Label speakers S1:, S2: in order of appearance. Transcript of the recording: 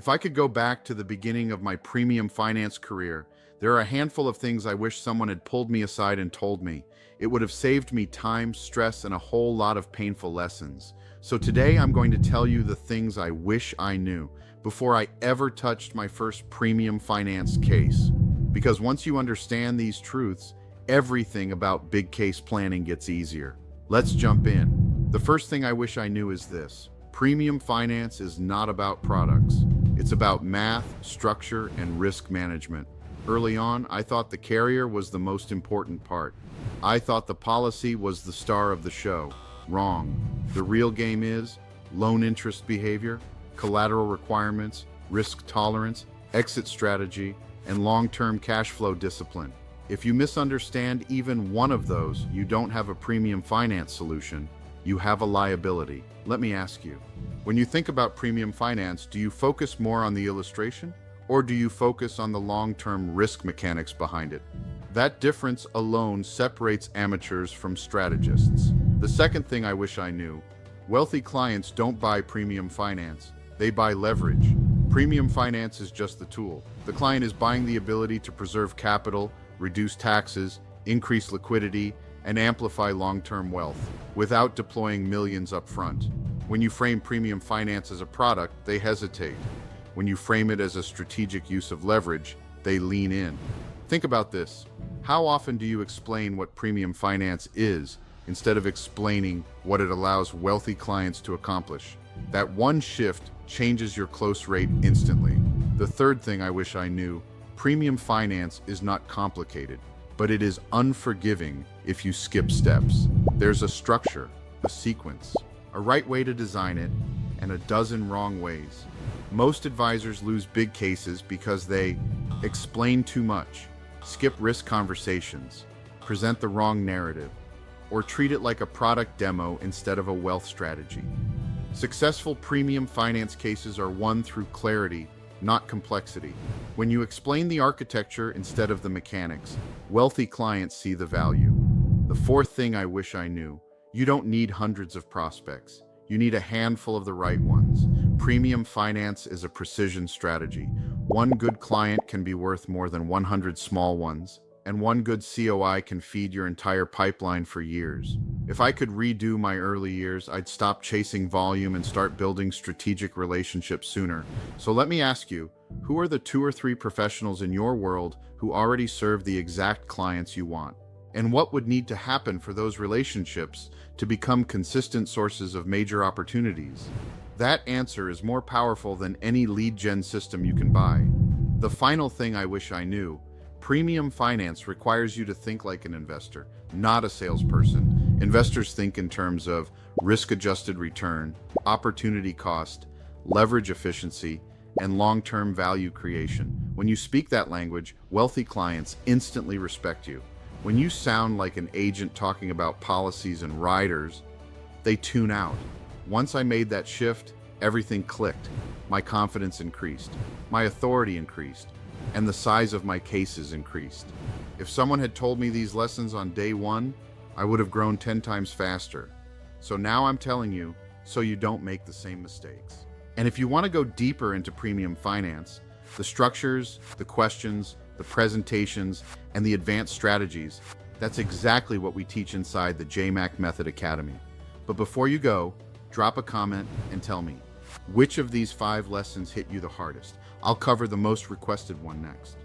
S1: If I could go back to the beginning of my premium finance career, there are a handful of things I wish someone had pulled me aside and told me. It would have saved me time, stress, and a whole lot of painful lessons. So today I'm going to tell you the things I wish I knew before I ever touched my first premium finance case. Because once you understand these truths, everything about big case planning gets easier. Let's jump in. The first thing I wish I knew is this. Premium finance is not about products. It's about math, structure, and risk management. Early on, I thought the carrier was the most important part. I thought the policy was the star of the show. Wrong. The real game is loan interest behavior, collateral requirements, risk tolerance, exit strategy, and long-term cash flow discipline. If you misunderstand even one of those, you don't have a premium finance solution. You have a liability. Let me ask you, when you think about premium finance, do you focus more on the illustration, or do you focus on the long-term risk mechanics behind it? That difference alone separates amateurs from strategists. The second thing I wish I knew, wealthy clients don't buy premium finance, they buy leverage. Premium finance is just the tool. The client is buying the ability to preserve capital, reduce taxes, increase liquidity, and amplify long-term wealth without deploying millions up front. When you frame premium finance as a product, they hesitate. When you frame it as a strategic use of leverage, they lean in. Think about this. How often do you explain what premium finance is instead of explaining what it allows wealthy clients to accomplish? That one shift changes your close rate instantly. The third thing I wish I knew, premium finance is not complicated, but it is unforgiving if you skip steps. There's a structure, a sequence, a right way to design it, and a dozen wrong ways. Most advisors lose big cases because they explain too much, skip risk conversations, present the wrong narrative, or treat it like a product demo instead of a wealth strategy. Successful premium finance cases are won through clarity, not complexity. When you explain the architecture instead of the mechanics, wealthy clients see the value. The fourth thing I wish I knew, you don't need hundreds of prospects. You need a handful of the right ones. Premium finance is a precision strategy. One good client can be worth more than 100 small ones, and one good COI can feed your entire pipeline for years. If I could redo my early years, I'd stop chasing volume and start building strategic relationships sooner. So let me ask you, who are the 2 or 3 professionals in your world who already serve the exact clients you want? And what would need to happen for those relationships to become consistent sources of major opportunities? That answer is more powerful than any lead gen system you can buy. The final thing I wish I knew, premium finance requires you to think like an investor, not a salesperson. Investors think in terms of risk-adjusted return, opportunity cost, leverage efficiency, and long-term value creation. When you speak that language, wealthy clients instantly respect you. When you sound like an agent talking about policies and riders, they tune out. Once I made that shift, everything clicked. My confidence increased, my authority increased, and the size of my cases increased. If someone had told me these lessons on day one, I would have grown 10 times faster. So now I'm telling you, so you don't make the same mistakes. And if you want to go deeper into premium finance, the structures, the questions, the presentations, and the advanced strategies, that's exactly what we teach inside the JMac Method Academy. But before you go, drop a comment and tell me, which of these 5 lessons hit you the hardest? I'll cover the most requested one next.